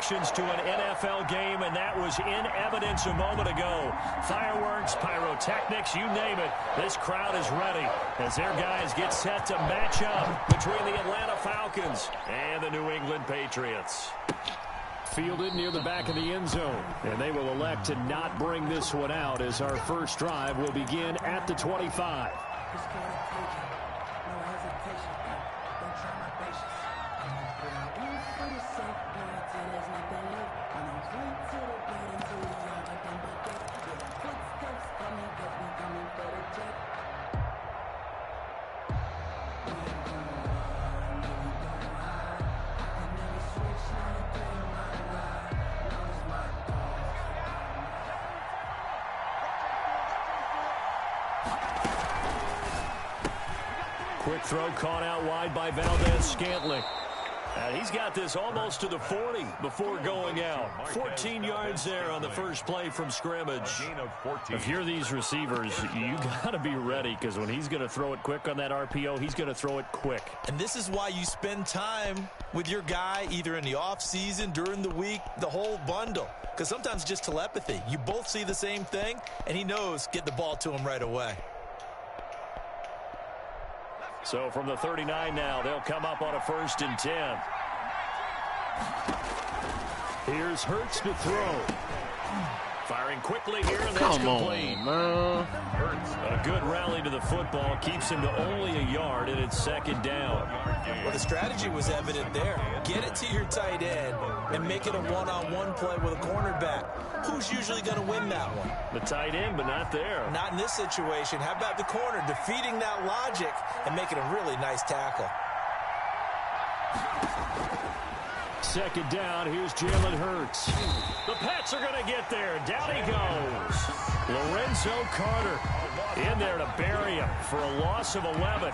connections to an NFL game, and that was in evidence a moment ago. Fireworks, pyrotechnics, you name it. This crowd is ready as their guys get set to match up between the Atlanta Falcons and the New England Patriots. Fielded near the back of the end zone, and they will elect to not bring this one out as our first drive will begin at the 25. Quick throw caught out wide by Valdez-Scantling. And he's got this almost to the 40 before going out. 14 yards there on the first play from scrimmage. If you're these receivers, you got to be ready because when he's going to throw it quick on that RPO, he's going to throw it quick. And this is why you spend time with your guy either in the offseason, during the week, the whole bundle. Because sometimes just telepathy. You both see the same thing, and he knows get the ball to him right away. So from the 39 now, they'll come up on a 1st and 10. Here's Hurts to throw. Firing quickly here, and that's complete. Come on, man. Hurts, a good rally to the football, keeps him to only a yard, and it's 2nd down. Well, the strategy was evident there. Get it to your tight end and make it a one-on-one play with a cornerback. Who's usually going to win that one? The tight end, but not there. Not in this situation. How about the corner defeating that logic and making a really nice tackle? 2nd down, here's Jalen Hurts. The Pats are going to get there. Down he goes. Lorenzo Carter in there to bury him for a loss of 11.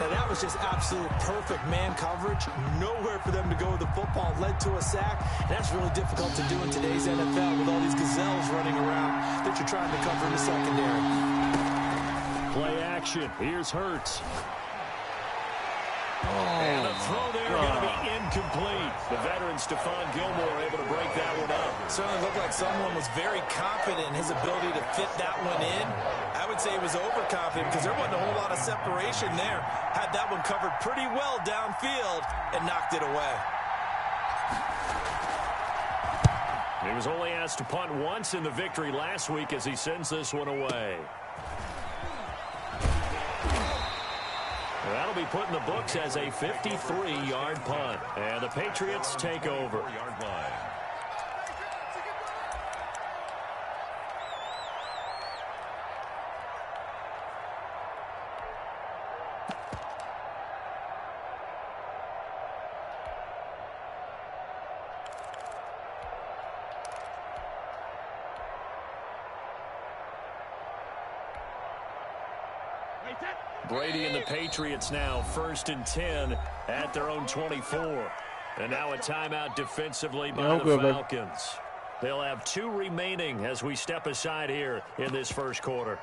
And that was just absolute perfect man coverage. Nowhere for them to go with the football. Led to a sack. And that's really difficult to do in today's NFL with all these gazelles running around that you're trying to cover in the secondary. Play action. Here's Hurts. And the throw there going to be incomplete. The veteran Stephon Gilmore able to break that one up. Certainly looked like someone was very confident in his ability to fit that one in. I would say he was overconfident because there wasn't a whole lot of separation there. Had that one covered pretty well downfield and knocked it away. He was only asked to punt once in the victory last week as he sends this one away. That'll be put in the books as a 53-yard punt. And the Patriots take over. Brady and the Patriots now 1st and 10 at their own 24. And now a timeout defensively by the Falcons. They'll have 2 remaining as we step aside here in this first quarter.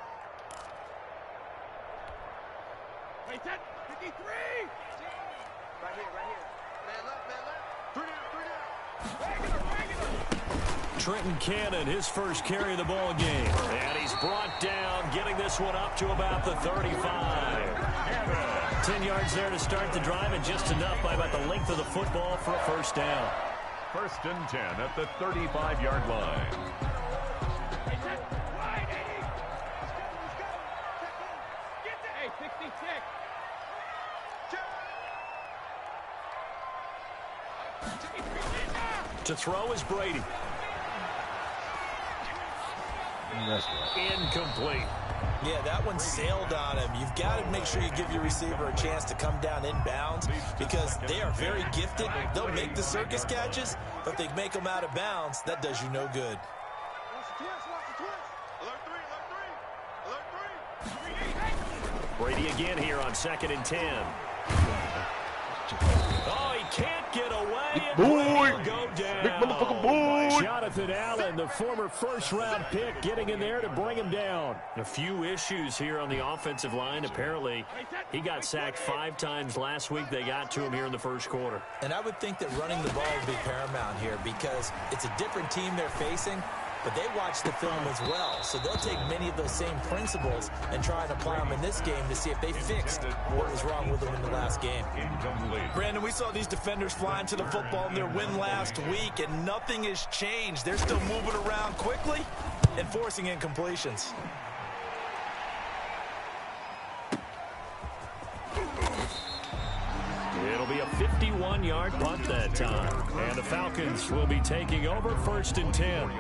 Trenton Cannon, his first carry of the ball game. And he's brought down, getting this one up to about the 35. 10 yards there to start the drive, and just enough by about the length of the football for a 1st down. 1st and 10 at the 35-yard line. To throw is Brady. Incomplete. Yeah, that one sailed on him. You've got to make sure you give your receiver a chance to come down inbounds because they are very gifted. They'll make the circus catches, but if they make them out of bounds, that does you no good. Brady again here on 2nd and 10. Oh, he can't get away. Big boy. Go down. Big motherfucking boy. Jonathan Allen, the former first-round pick, getting in there to bring him down. A few issues here on the offensive line. Apparently, he got sacked 5 times last week. They got to him here in the first quarter. And I would think that running the ball would be paramount here because it's a different team they're facing, but they watch the film as well. So they'll take many of those same principles and try and apply them in this game to see if they fixed what was wrong with them in the last game. Brandon, we saw these defenders flying to the football in their win last week, and nothing has changed. They're still moving around quickly and forcing incompletions. It'll be a 51-yard punt that time. And the Falcons will be taking over 1st and 10.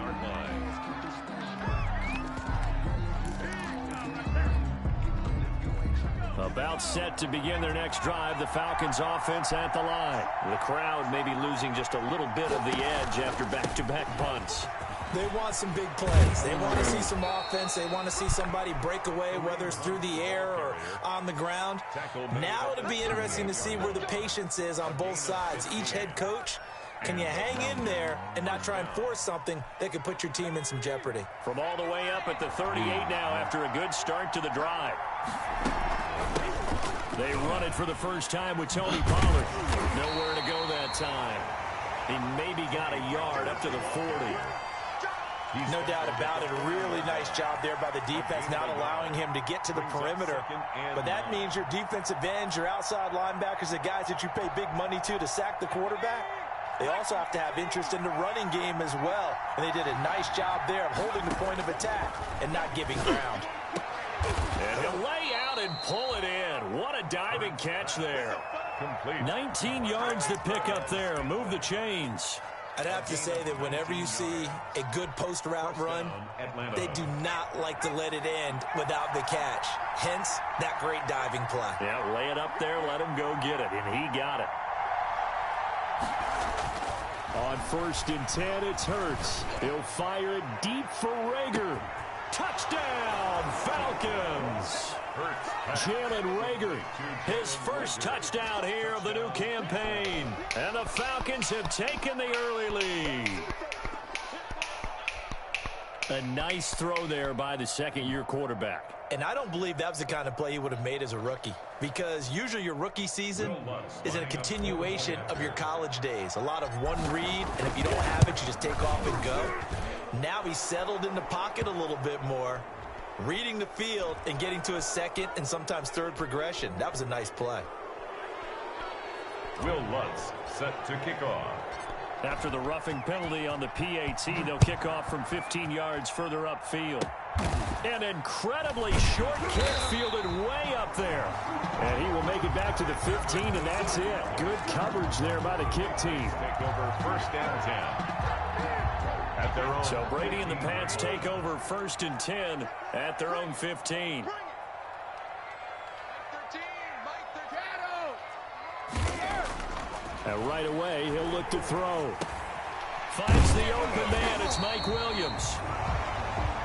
About set to begin their next drive, the Falcons offense at the line. The crowd may be losing just a little bit of the edge after back-to-back punts. They want some big plays. They want to see some offense. They want to see somebody break away, whether it's through the air or on the ground. Now it'll be interesting to see where the patience is on both sides. Each head coach, can you hang in there and not try and force something that could put your team in some jeopardy? From all the way up at the 38 now after a good start to the drive. They run it for the first time with Tony Pollard. Nowhere to go that time. He maybe got a yard up to the 40. No doubt about it. A really nice job there by the defense, not allowing him to get to the perimeter. But that means your defensive ends, your outside linebackers, the guys that you pay big money to sack the quarterback, they also have to have interest in the running game as well. And they did a nice job there of holding the point of attack and not giving ground. And he'll lay out and pull it in. What a diving catch there. 19 yards to pick up there. Move the chains. I'd have to say that whenever you see a good post route run, they do not like to let it end without the catch. Hence, that great diving play. Yeah, lay it up there, let him go get it, and he got it. On 1st and 10, it's Hurts. He'll fire it deep for Reagor. Touchdown, Falcons! Jalen Reagor, his first touchdown here of the new campaign. And the Falcons have taken the early lead. A nice throw there by the second-year quarterback. And I don't believe that was the kind of play he would have made as a rookie, because usually your rookie season is a continuation of your college days. A lot of one read, and if you don't have it, you just take off and go. Now he's settled in the pocket a little bit more, reading the field and getting to a second and sometimes third progression. That was a nice play. Will Lutz set to kick off. After the roughing penalty on the PAT, they'll kick off from 15 yards further upfield. An incredibly short kick fielded way up there. And he will make it back to the 15, and that's it. Good coverage there by the kick team. Take over 1st and 10. At their own. So Brady and the Pats take over 1st and 10 at their own 15. And right away, he'll look to throw. Finds the open man. It's Mike Williams.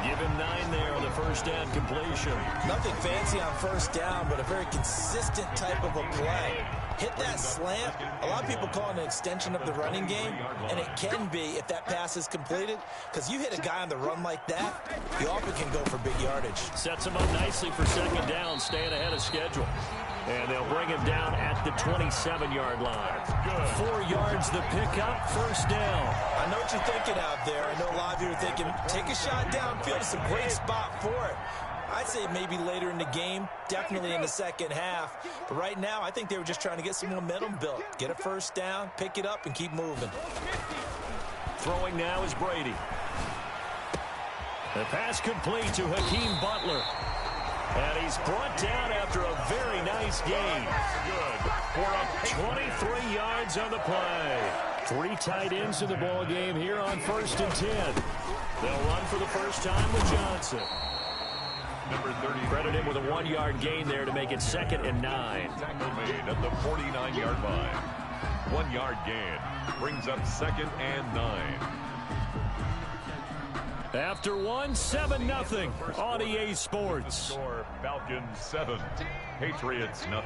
Give him 9 there on the first down completion. Nothing fancy on first down, but a very consistent type of a play. Hit that slant. A lot of people call it an extension of the running game, and it can be if that pass is completed, because you hit a guy on the run like that, you often can go for big yardage. Sets him up nicely for second down, staying ahead of schedule. And they'll bring him down at the 27-yard line. 4 yards the pickup, first down. I know what you're thinking out there. I know a lot of you are thinking, take a shot downfield. It's a great spot for it. I'd say maybe later in the game, definitely in the second half. But right now, I think they were just trying to get some momentum built. Get a first down, pick it up, and keep moving. Throwing now is Brady. The pass complete to Hakeem Butler. And he's brought down after a very nice gain. Good for a 23 yards on the play. 3 tight ends in the ball game here on 1st and 10. They'll run for the first time with Johnson. number 30. Credit him with a 1-yard gain there to make it 2nd and 9. Tackle made at the 49-yard line. 1-yard gain brings up 2nd and 9. After 1, 7-0 on EA Sports. Score, Falcons 7, Patriots 0.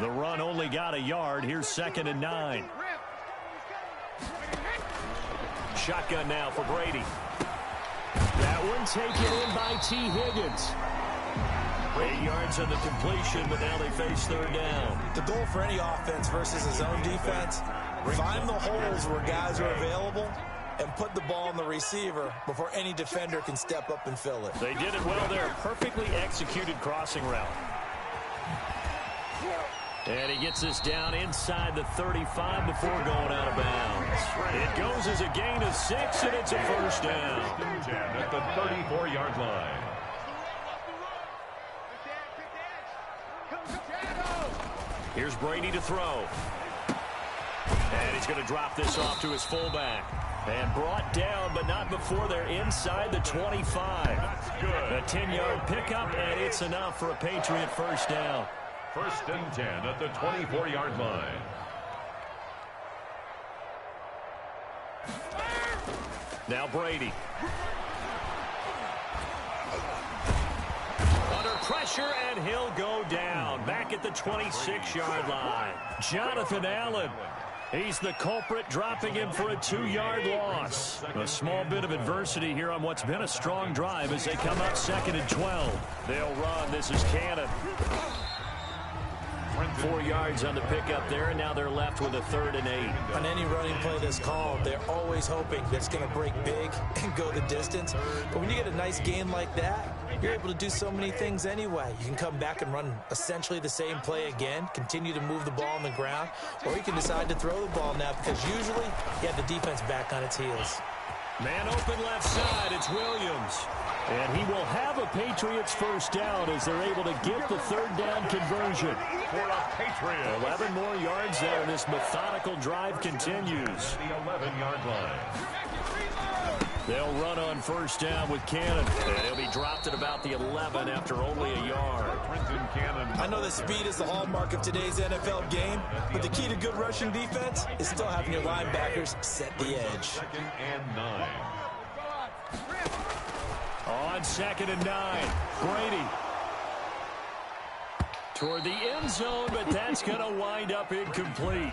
The run only got a yard. Here's 2nd and 9. shotgun now for Brady. That one taken in by T. Higgins. 8 yards on the completion, but now they face third down. The goal for any offense versus his own defense, find the holes where guys are available and put the ball on the receiver before any defender can step up and fill it. They did it well there. Perfectly executed crossing route. And he gets this down inside the 35 before going out of bounds. It goes as a gain of 6, and it's a first down. At the 34-yard line. Here's Brady to throw. And he's going to drop this off to his fullback. And brought down, but not before they're inside the 25. A 10-yard pickup, and it's enough for a Patriot first down. First and 10 at the 24-yard line. Now Brady. Under pressure, and he'll go down. Back at the 26-yard line. Jonathan Allen. He's the culprit, dropping him for a 2-yard loss. A small bit of adversity here on what's been a strong drive as they come up 2nd and 12. They'll run. This is Cannon. 4 yards on the pickup there, and now they're left with a 3rd and 8. On any running play that's called, they're always hoping that it's going to break big and go the distance. But when you get a nice gain like that, you're able to do so many things anyway. You can come back and run essentially the same play again, continue to move the ball on the ground, or you can decide to throw the ball now because usually you have the defense back on its heels. Man open left side, it's Williams. And he will have a Patriots first down as they're able to get the 3rd down conversion. For a Patriot. 11 more yards there, and this methodical drive continues. The 11-yard line. They'll run on first down with Cannon. And he'll be dropped at about the 11 after only a yard. I know that speed is the hallmark of today's NFL game, but the key to good rushing defense is still having your linebackers set the edge. 2nd and 9. On 2nd and 9, Brady. Toward the end zone, but that's going to wind up incomplete.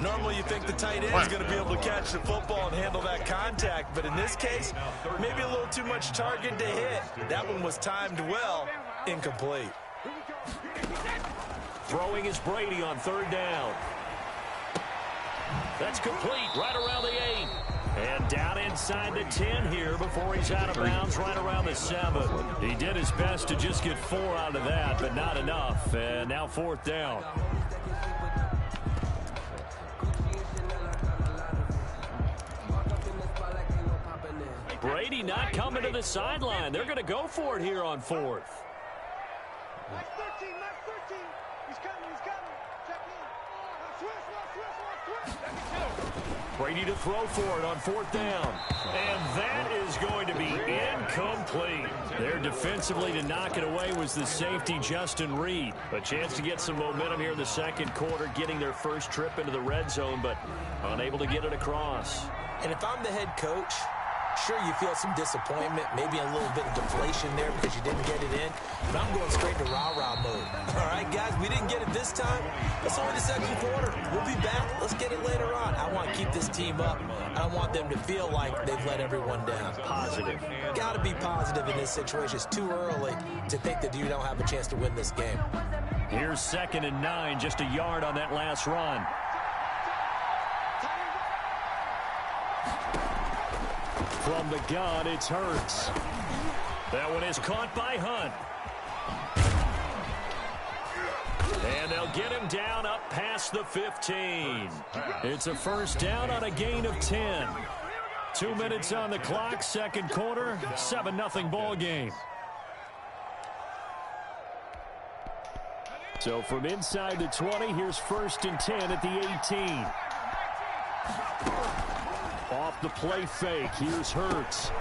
Normally you think the tight end is going to be able to catch the football and handle that contact, but in this case, maybe a little too much target to hit. That one was timed well, incomplete. Throwing is Brady on 3rd down. That's complete right around the 8. And down inside the 10 here before he's out of bounds right around the 7. He did his best to just get 4 out of that, but not enough. And now 4th down. Brady not coming to the sideline. They're going to go for it here on 4th. Last 13. He's coming. Check in. Switch. Brady to throw for it on 4th down. And that is going to be incomplete. There defensively to knock it away was the safety, Justin Reed. A chance to get some momentum here in the 2nd quarter, getting their first trip into the red zone, but unable to get it across. And if I'm the head coach, sure, you feel some disappointment, maybe a little bit of deflation there because you didn't get it in, but I'm going straight to rah-rah mode. All right, guys, we didn't get it this time. That's only the 2nd quarter. We'll be back. Let's get it later on. I want to keep this team up. I don't want them to feel like they've let everyone down. Positive. Got to be positive in this situation. It's too early to think that you don't have a chance to win this game. Here's 2nd and 9, just a yard on that last run. From the gun, it's Hurts. That one is caught by Hunt. And they'll get him down up past the 15. It's a first down on a gain of 10. 2 minutes on the clock, 2nd quarter, 7-0 ball game. So from inside the 20, here's 1st and 10 at the 18. Off the play fake, here's Hurts.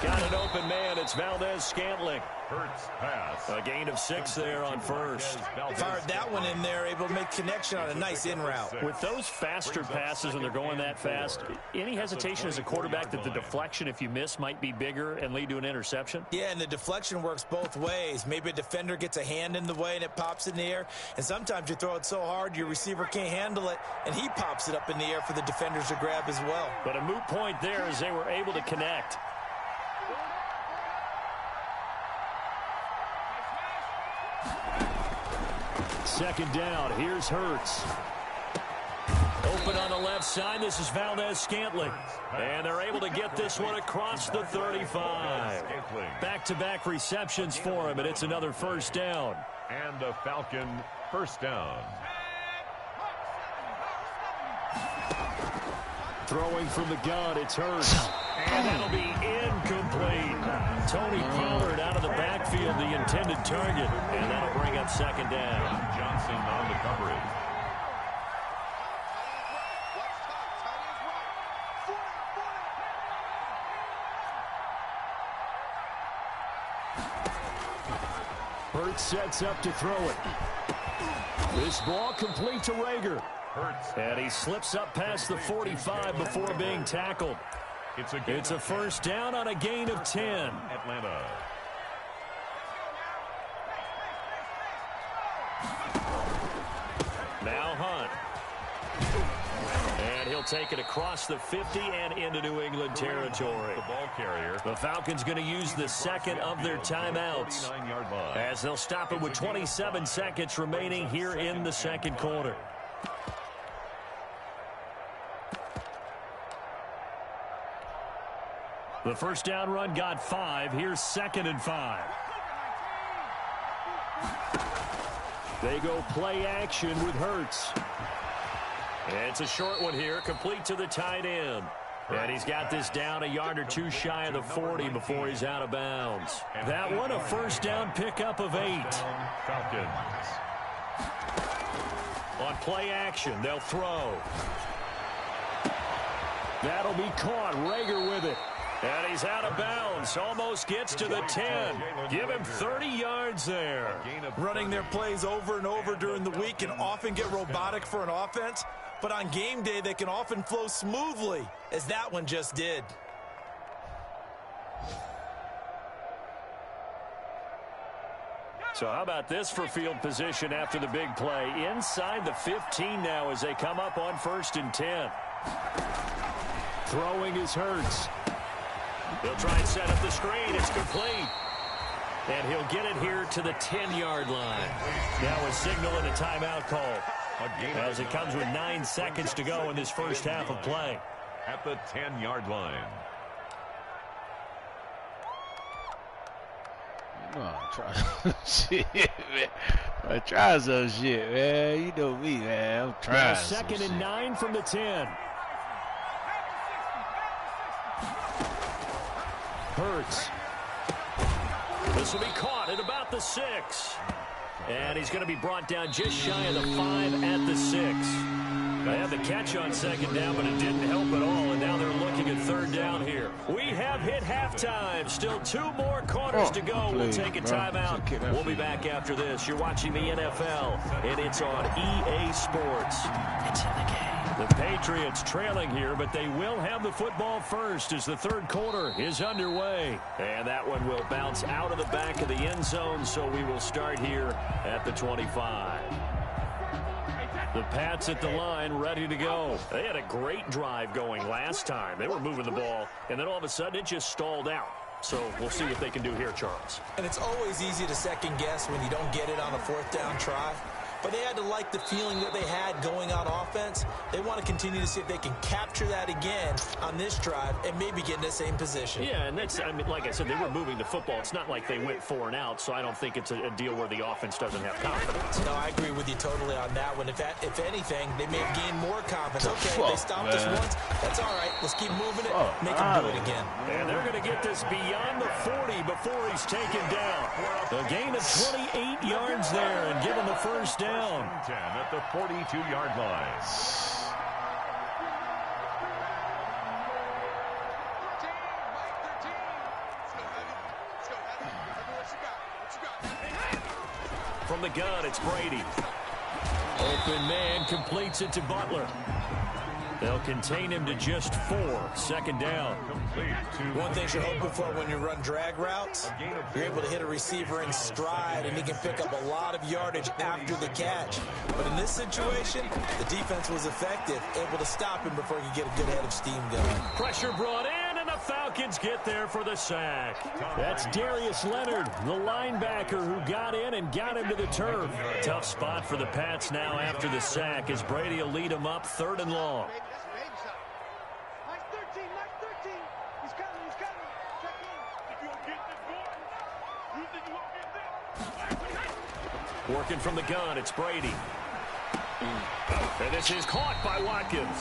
Got an open man, it's Valdez Scantling. Hurts pass. A gain of 6 there on first. Fired that one in there, able to make connection on a nice in route. With those faster passes when they're going that fast, any hesitation as a quarterback that the deflection, if you miss, might be bigger and lead to an interception? Yeah, and the deflection works both ways. Maybe a defender gets a hand in the way and it pops in the air, and sometimes you throw it so hard your receiver can't handle it, and he pops it up in the air for the defenders to grab as well. But a moot point there as they were able to connect. Second down, here's Hurts. Open on the left side, this is Valdez-Scantling. And they're able to get this one across the 35. Back-to-back receptions for him, and it's another first down. And a Falcon first down. Throwing from the gun, it's Hurts. And that'll be incomplete. Tony Pollard out of the backfield, the intended target. And that'll bring up second down. Johnson on the coverage. Hurts sets up to throw it. This ball complete to Reagor. And he slips up past the 45 before being tackled. It's a first down on a gain of 10. Atlanta. Now Hunt. And he'll take it across the 50 and into New England territory. The ball carrier. The Falcons going to use the second of their timeouts as they'll stop it with 27 seconds remaining here in the second quarter. The first down run got 5. Here's 2nd and 5. They go play action with Hurts. It's a short one here, complete to the tight end. And he's got this down a yard or two shy of the 40 before he's out of bounds. That one a first down pickup of 8. Falcons. On play action, they'll throw. That'll be caught. Reagor with it. And he's out of bounds. Almost gets to the 10. Give him 30 yards there. Running their plays over and over during the week can often get robotic for an offense, but on game day they can often flow smoothly, as that one just did. So how about this for field position after the big play? Inside the 15 now as they come up on 1st and 10. Throwing is Hurts. He'll try and set up the screen. It's complete. And he'll get it here to the 10-yard line. Now a signal and a timeout call as it comes with 9 seconds to go in this first half of play. At the 10-yard line. Try shit, man. Try some shit, man. You know me, man. I'm trying. Now 2nd and 9 from the 10. Hurts. This will be caught at about the 6. And he's going to be brought down just shy of the 5 at the 6. They had the catch on 2nd down, but it didn't help at all. And now they're looking at 3rd down here. We have hit halftime. Still 2 more quarters to go. We'll take a timeout. We'll be back after this. You're watching the NFL, and it's on EA Sports. It's in the game. The Patriots trailing here, but they will have the football first as the 3rd quarter is underway. And that one will bounce out of the back of the end zone, so we will start here at the 25. The Pats at the line, ready to go. They had a great drive going last time. They were moving the ball, and then all of a sudden it just stalled out. So we'll see what they can do here, Charles. And it's always easy to second guess when you don't get it on a 4th down try. But they had to like the feeling that they had going on offense. They want to continue to see if they can capture that again on this drive and maybe get in the same position. Yeah, and that's, I mean, like I said, they were moving the football. It's not like they went 4 and out, so I don't think it's a deal where the offense doesn't have confidence. No, I agree with you totally on that one. If anything, they may have gained more confidence. Okay, they stopped us once. That's all right. Let's keep moving it. Make them do it again. And they're going to get this beyond the 40 before he's taken down. A gain of 28 yards there and give him the first down. 10 at the 42-yard line. 13. Let's go, Heavy. Let's go, Heavy. Tell me what you got. From the gun, it's Brady. Open man completes it to Butler. They'll contain him to just 4. Second down. One thing you're hoping for when you run drag routes, you're able to hit a receiver in stride, and he can pick up a lot of yardage after the catch. But in this situation, the defense was effective, able to stop him before he could get a good head of steam going. Pressure brought in, and the Falcons get there for the sack. That's Darius Leonard, the linebacker who got in and got him to the turf. Tough spot for the Pats now after the sack as Brady will lead him up 3rd and long. Nice 13, nice 13. He's coming, he's coming. Check in. Working from the gun, it's Brady. And this is caught by Watkins.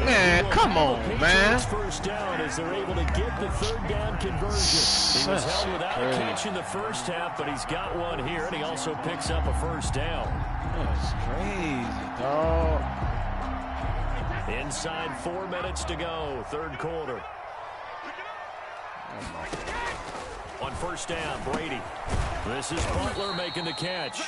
Man, come on, man. First down as they're able to get the 3rd down conversion. He was held without a catch in the first half, but he's got one here, and he also picks up a first down. That's crazy, dog. Inside 4 minutes to go, 3rd quarter. On first down, Brady. This is Butler making the catch.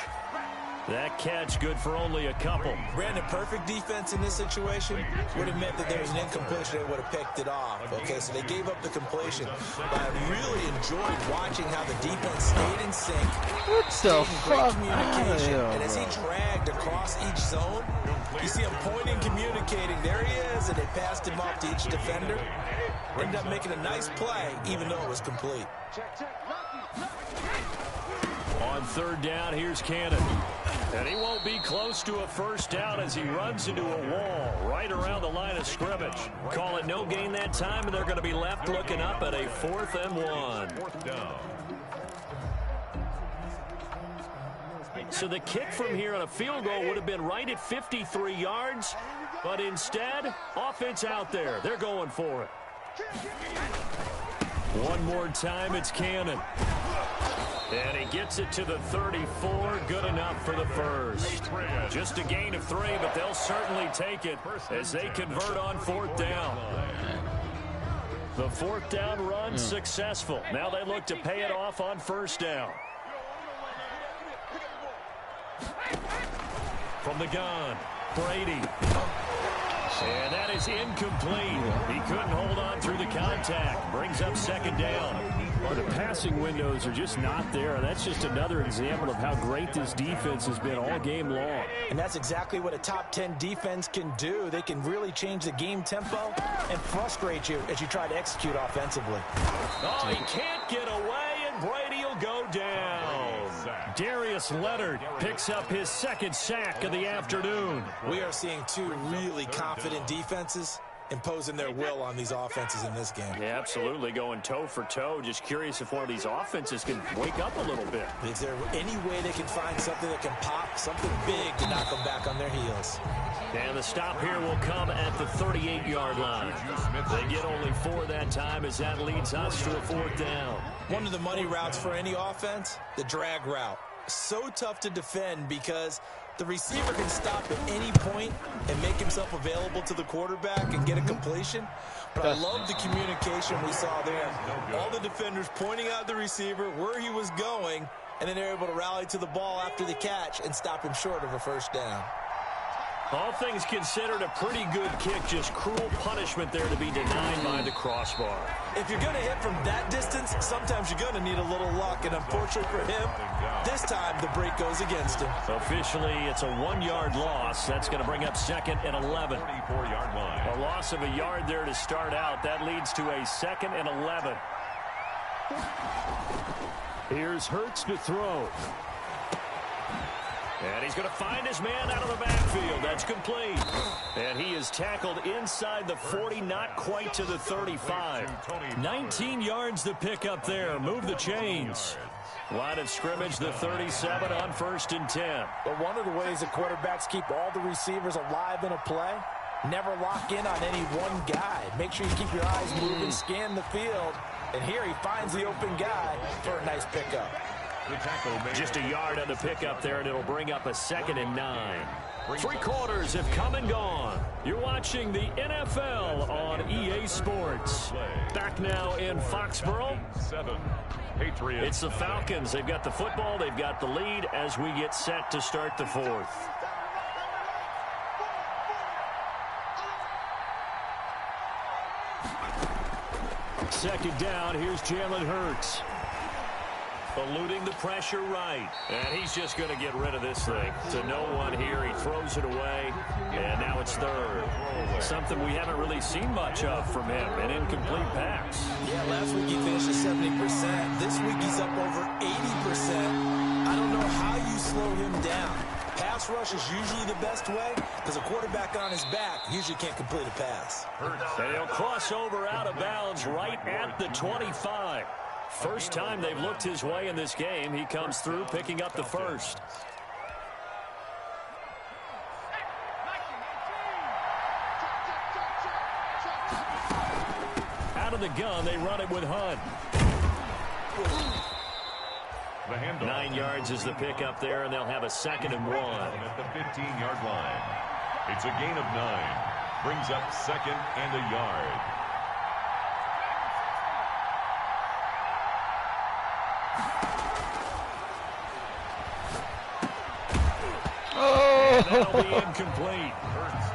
That catch good for only a couple. Brandon, perfect defense in this situation would have meant that there was an incompletion. They would have picked it off. Okay, so they gave up the completion. But I really enjoyed watching how the defense stayed in sync. What the fuck? Communication. And as he dragged across each zone, you see him pointing, communicating. There he is, and they passed him off to each defender. Ended up making a nice play, even though it was complete. On 3rd down, here's Cannon. And he won't be close to a first down as he runs into a wall right around the line of scrimmage. Call it no gain that time, and they're going to be left looking up at a 4th and 1. 4th down. So the kick from here on a field goal would have been right at 53 yards, but instead, offense out there. They're going for it. One more time, it's Cannon. And he gets it to the 34. Good enough for the first. Just a gain of 3, but they'll certainly take it as they convert on 4th down. The 4th down run successful. Now they look to pay it off on first down. From the gun, Brady. And that is incomplete. He couldn't hold on through the contact. Brings up 2nd down. Well, the passing windows are just not there. That's just another example of how great this defense has been all game long. And that's exactly what a top 10 defense can do. They can really change the game tempo and frustrate you as you try to execute offensively. Oh, he can't get away, and Brady will go down. Darius Leonard picks up his 2nd sack of the afternoon. We are seeing 2 really confident defenses imposing their will on these offenses in this game. Yeah, absolutely, going toe for toe. Just curious if one of these offenses can wake up a little bit. Is there any way they can find something that can pop, something big to knock them back on their heels? And the stop here will come at the 38-yard line. They get only 4 that time as that leads us to a 4th down. One of the money routes for any offense, the drag route. So tough to defend because the receiver can stop at any point and make himself available to the quarterback and get a completion. But I love the communication we saw there. All the defenders pointing out the receiver, where he was going, and then they're able to rally to the ball after the catch and stop him short of a first down. All things considered, a pretty good kick. Just cruel punishment there to be denied by the crossbar. If you're going to hit from that distance, sometimes you're going to need a little luck. And unfortunately for him, this time the break goes against him. Officially, it's a 1-yard loss. That's going to bring up 2nd and 11. 44-yard line. A loss of a yard there to start out. That leads to a 2nd and 11. Here's Hurts to throw. And he's going to find his man out of the backfield. That's complete. And he is tackled inside the 40, not quite to the 35. 19 yards to pick up there. Move the chains. Line of scrimmage, the 37 on 1st and 10. But one of the ways that quarterbacks keep all the receivers alive in a play, never lock in on any one guy. Make sure you keep your eyes moving, scan the field. And here he finds the open guy for a nice pickup. Just a yard on the pickup there, and it'll bring up a 2nd and 9. Three quarters have come and gone. You're watching the NFL on EA Sports. Back now in Foxborough. Patriots. It's the Falcons. They've got the football. They've got the lead as we get set to start the fourth. Second down. Here's Jalen Hurts. Eluding the pressure right. And he's just going to get rid of this thing. To no one here. He throws it away. And now it's third. Something we haven't really seen much of from him. An incomplete pass. Yeah, last week he finished at 70%. This week he's up over 80%. I don't know how you slow him down. Pass rush is usually the best way because a quarterback on his back usually can't complete a pass. And he'll cross over out of bounds right at the 25. First time they've looked his way in this game. He comes through picking up the first. Out of the gun, they run it with Hunt. 9 yards is the pickup there, and they'll have a 2nd and 1. At the 15-yard line. It's a gain of 9. Brings up 2nd and a yard. And that'll be incomplete.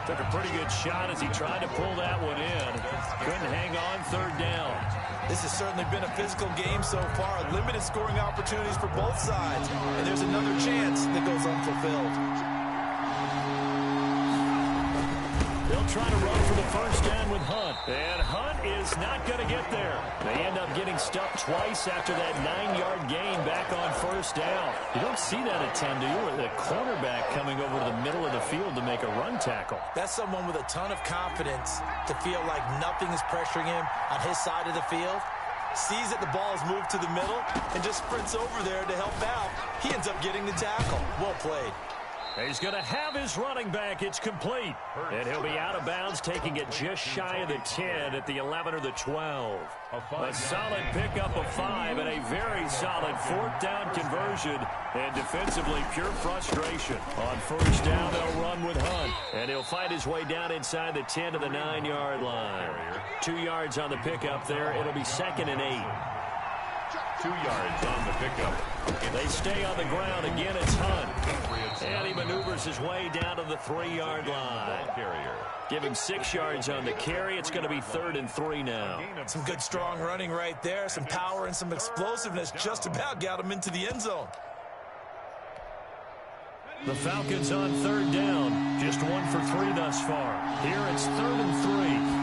Took a pretty good shot as he tried to pull that one in. Couldn't hang on 3rd down. This has certainly been a physical game so far. Limited scoring opportunities for both sides. And there's another chance that goes unfulfilled. They'll try to run for the first down with Hunt. And Hunt is not going to get there. They end up getting stuck twice after that 9-yard gain back on 1st down. You don't see that at 10, do you? Or the cornerback coming over to the middle of the field to make a run tackle. That's someone with a ton of confidence to feel like nothing is pressuring him on his side of the field. Sees that the ball is moved to the middle and just sprints over there to help out. He ends up getting the tackle. Well played. He's going to have his running back. It's complete. And he'll be out of bounds, taking it just shy of the 10 at the 11 or the 12. A solid pickup of 5 and a very solid 4th down conversion. And defensively, pure frustration. On 1st down, they'll run with Hunt. And he'll fight his way down inside the 10 to the 9-yard line. 2 yards on the pickup there. It'll be 2nd and 8. 2 yards on the pickup. They stay on the ground. Again, it's Hunt. And he maneuvers his way down to the 3-yard line. Give him 6 yards on the carry. It's going to be 3rd and 3 now. Some good strong running right there. Some power and some explosiveness just about got him into the end zone. The Falcons on 3rd down. Just 1 for 3 thus far. Here it's 3rd and 3.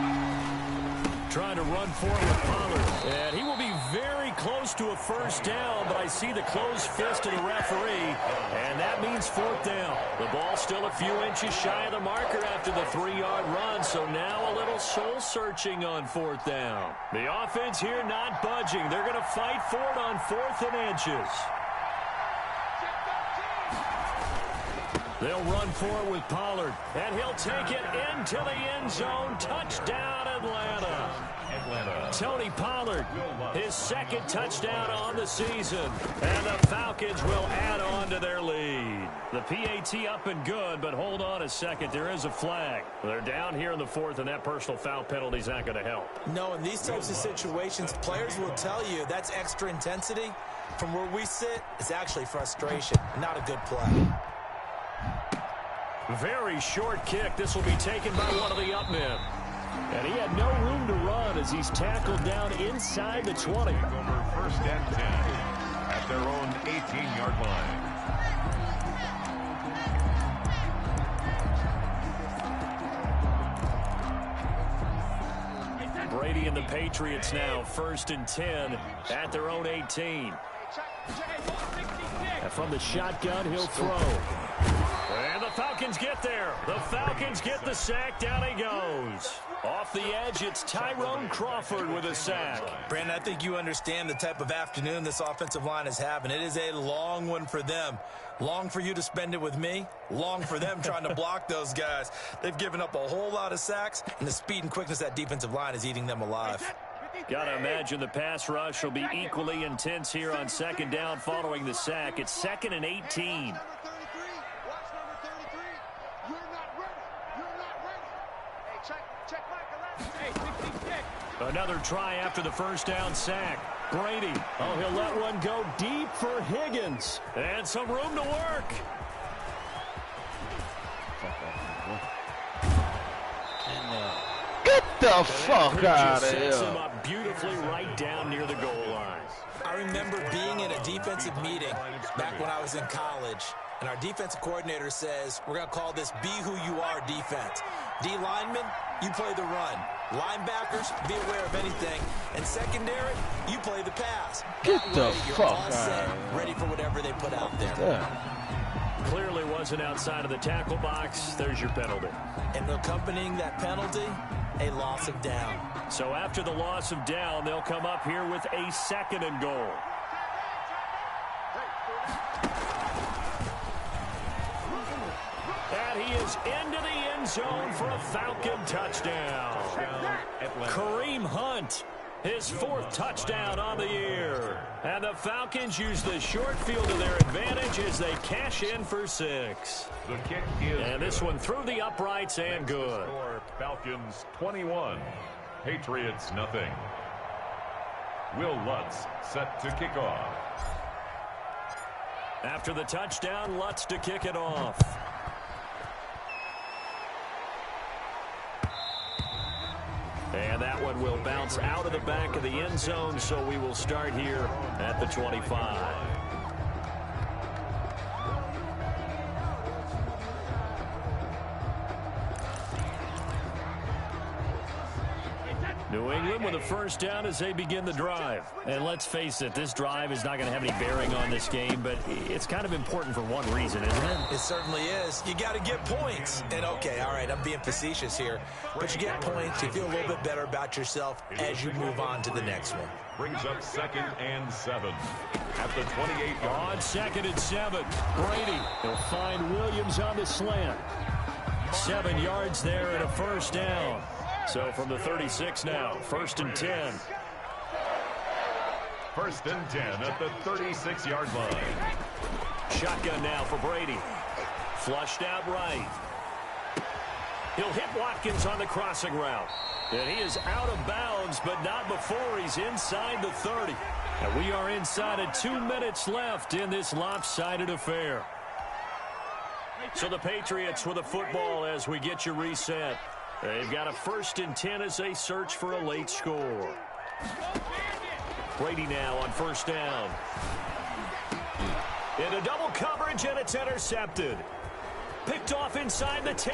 Trying to run forward with Pollard. And he will be very close to a first down, but I see the closed fist of the referee, and that means 4th down. The ball still a few inches shy of the marker after the 3-yard run, so now a little soul-searching on 4th down. The offense here not budging. They're going to fight for it on 4th and inches. They'll run forward with Pollard, and he'll take it into the end zone. Touchdown, Atlanta. Tony Pollard, his 2nd touchdown on the season. And the Falcons will add on to their lead. The PAT up and good, but hold on a second. There is a flag. They're down here in the 4th, and that personal foul penalty is not going to help. No, in these types of situations, players will tell you that's extra intensity. From where we sit, it's actually frustration. Not a good play. Very short kick. This will be taken by one of the up men. And he had no room to run as he's tackled down inside the 20. Over 1st and 10 at their own 18-yard line. Brady and the Patriots now 1st and 10 at their own 18. And from the shotgun, he'll throw. And the Falcons get there. The Falcons get the sack. Down he goes. Off the edge, it's Tyrone Crawford with a sack. Brandon, I think you understand the type of afternoon this offensive line is having. It is a long one for them. Long for you to spend it with me. Long for them trying to block those guys. They've given up a whole lot of sacks, and the speed and quickness of that defensive line is eating them alive. Gotta imagine the pass rush will be equally intense here on 2nd down following the sack. It's 2nd and 18. Another try after the first down sack. Brady. Oh, he'll let one go deep for Higgins. And some room to work. Get the fuck out of here. Sets him up beautifully right down near the goal line. I remember being in a defensive meeting back when I was in college, and our defensive coordinator says, we're going to call this Be Who You Are defense. D linemen, you play the run. Linebackers, be aware of anything. And secondary, you play the pass. Get That the way, you're fuck all out set, of here. ready for whatever they put out there. Yeah. Clearly wasn't outside of the tackle box. There's your penalty. And accompanying that penalty, a loss of down. So after the loss of down, they'll come up here with a 2nd and goal. And he is into the end zone for a Falcon touchdown. Kareem Hunt, his 4th touchdown on the year. And the Falcons use the short field to their advantage as they cash in for 6. The kick is And this one through the uprights and good. Score, Falcons 21, Patriots nothing. Will Lutz set to kick off. After the touchdown, Lutz to kick it off. And that one will bounce out of the back of the end zone, so we will start here at the 25. New England with a first down as they begin the drive. And let's face it, this drive is not going to have any bearing on this game, but it's kind of important for one reason, isn't it? It certainly is. You got to get points. And okay, all right, I'm being facetious here. But you get points, you feel a little bit better about yourself as you move on to the next one. Brings up 2nd and 7 at the 28-yard. On 2nd and 7, Brady. He'll find Williams on the slant. 7 yards there and a first down. So from the 36 now, 1st and 10. 1st and 10 at the 36-yard line. Shotgun now for Brady. Flushed out right. He'll hit Watkins on the crossing route. And he is out of bounds, but not before he's inside the 30. And we are inside of 2 minutes left in this lopsided affair. So the Patriots with a football as we get you reset. They've got a 1st and 10 as they search for a late score. Brady now on 1st down. Into double coverage, and it's intercepted. Picked off inside the 10.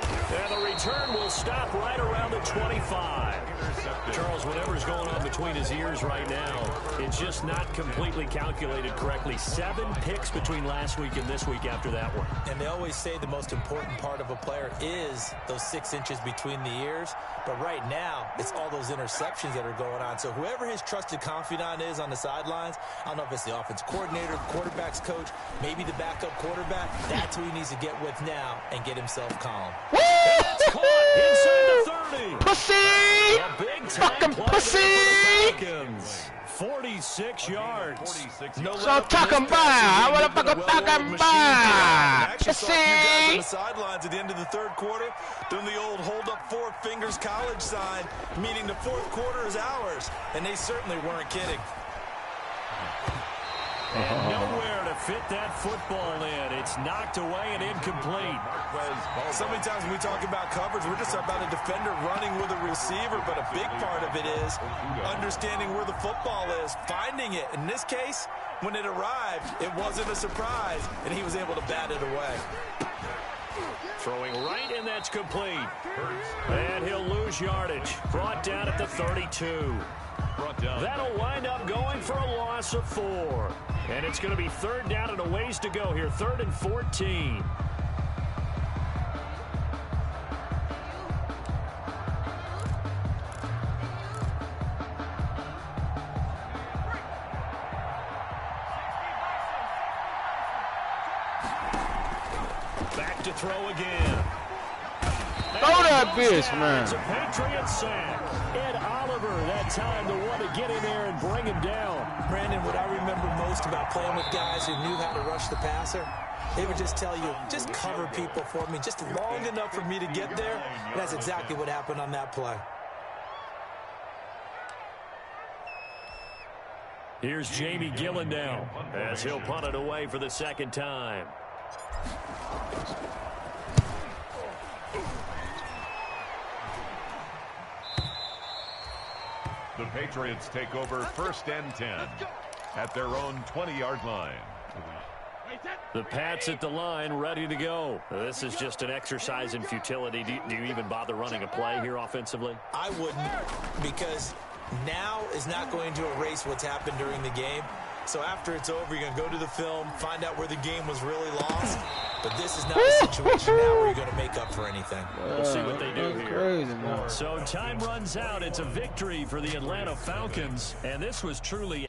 And the return will stop right around the 25. Charles, whatever's going on between his ears right now, it's just not completely calculated correctly. 7 picks between last week and this week after that one. And they always say the most important part of a player is those 6 inches between the ears. But right now, it's all those interceptions that are going on. So whoever his trusted confidant is on the sidelines, I don't know if it's the offense coordinator, quarterback's coach, maybe the backup quarterback, that's who he needs to get with now and get himself calm. It's caught inside the 30. Pussy! A big Fucking time play pussy! there for the Falcons. 46 yards. No So talking about, I want to fucking talking about. Actually saw a few guys on Pussy! the sidelines at the end of the 3rd quarter doing the old hold up 4 fingers college sign, meaning the 4th quarter is ours. And they certainly weren't kidding. And nowhere to fit that football in. It's knocked away and incomplete. So many times when we talk about coverage, we're just about a defender running with a receiver, but a big part of it is understanding where the football is, finding it. In this case, when it arrived, it wasn't a surprise, and he was able to bat it away. Throwing right, and that's complete. And he'll lose yardage. Brought down at the 32. That'll wind up going for a loss of 4. And it's going to be 3rd down and a ways to go here. 3rd and 14. Back to throw again. Throw that bitch, man. It's a Patriot sack. Ed Oliver, that time the one to get in there and bring him down. Brandon, what I remember most about playing with guys who knew how to rush the passer, they would just tell you, just cover people for me, just long enough for me to get there. And that's exactly what happened on that play. Here's Jamie Gillen now as he'll punt it away for the second time. The Patriots take over 1st and 10 at their own 20-yard line. The Pats at the line, ready to go. This is just an exercise in futility. Do you even bother running a play here offensively? I wouldn't, because now is not going to erase what's happened during the game. So after it's over, you're going to go to the film, find out where the game was really lost. But this is not a situation now where you're going to make up for anything. We'll see what they do here. Crazy, man. So time runs out. It's a victory for the Atlanta Falcons. And this was truly